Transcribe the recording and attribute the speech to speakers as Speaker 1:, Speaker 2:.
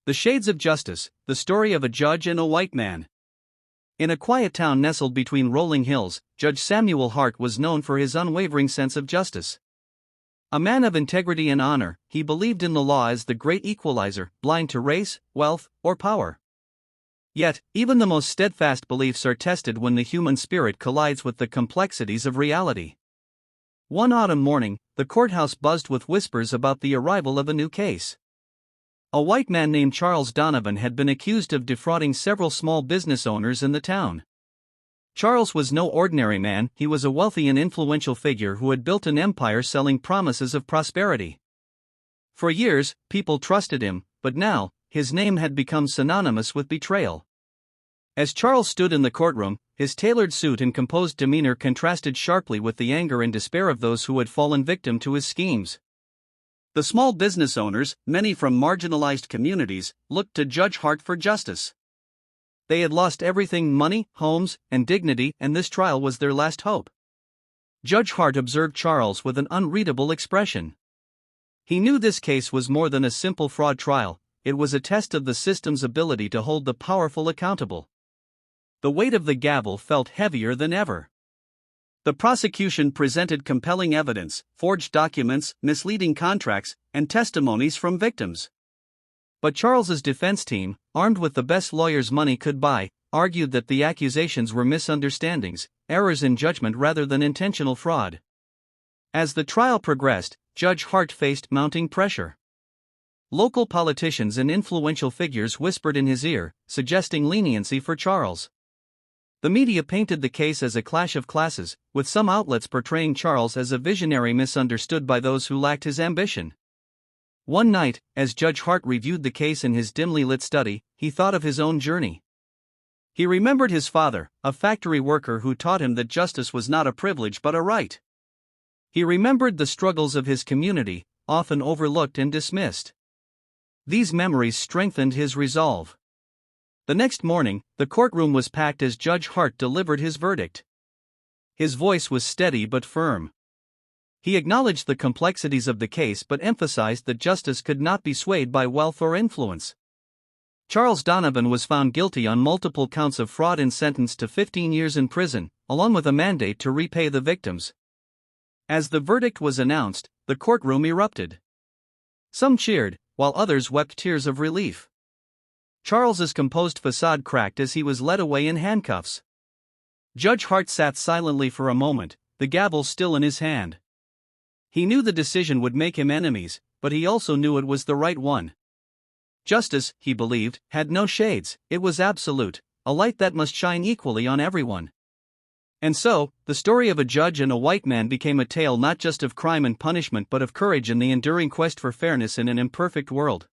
Speaker 1: The Shades of Justice, the story of a judge and a white man. In a quiet town nestled between rolling hills, Judge Samuel Hart was known for his unwavering sense of justice. A man of integrity and honor, he believed in the law as the great equalizer, blind to race, wealth, or power. Yet, even the most steadfast beliefs are tested when the human spirit collides with the complexities of reality. One autumn morning, the courthouse buzzed with whispers about the arrival of a new case. A white man named Charles Donovan had been accused of defrauding several small business owners in the town. Charles was no ordinary man, he was a wealthy and influential figure who had built an empire selling promises of prosperity. For years, people trusted him, but now, his name had become synonymous with betrayal. As Charles stood in the courtroom, his tailored suit and composed demeanor contrasted sharply with the anger and despair of those who had fallen victim to his schemes. The small business owners, many from marginalized communities, looked to Judge Hart for justice. They had lost everything: money, homes, and dignity, and this trial was their last hope. Judge Hart observed Charles with an unreadable expression. He knew this case was more than a simple fraud trial, it was a test of the system's ability to hold the powerful accountable. The weight of the gavel felt heavier than ever. The prosecution presented compelling evidence, forged documents, misleading contracts, and testimonies from victims. But Charles's defense team, armed with the best lawyers money could buy, argued that the accusations were misunderstandings, errors in judgment rather than intentional fraud. As the trial progressed, Judge Hart faced mounting pressure. Local politicians and influential figures whispered in his ear, suggesting leniency for Charles. The media painted the case as a clash of classes, with some outlets portraying Charles as a visionary misunderstood by those who lacked his ambition. One night, as Judge Hart reviewed the case in his dimly lit study, he thought of his own journey. He remembered his father, a factory worker who taught him that justice was not a privilege but a right. He remembered the struggles of his community, often overlooked and dismissed. These memories strengthened his resolve. The next morning, the courtroom was packed as Judge Hart delivered his verdict. His voice was steady but firm. He acknowledged the complexities of the case but emphasized that justice could not be swayed by wealth or influence. Charles Donovan was found guilty on multiple counts of fraud and sentenced to 15 years in prison, along with a mandate to repay the victims. As the verdict was announced, the courtroom erupted. Some cheered, while others wept tears of relief. Charles's composed facade cracked as he was led away in handcuffs. Judge Hart sat silently for a moment, the gavel still in his hand. He knew the decision would make him enemies, but he also knew it was the right one. Justice, he believed, had no shades, it was absolute, a light that must shine equally on everyone. And so, the story of a judge and a white man became a tale not just of crime and punishment but of courage and the enduring quest for fairness in an imperfect world.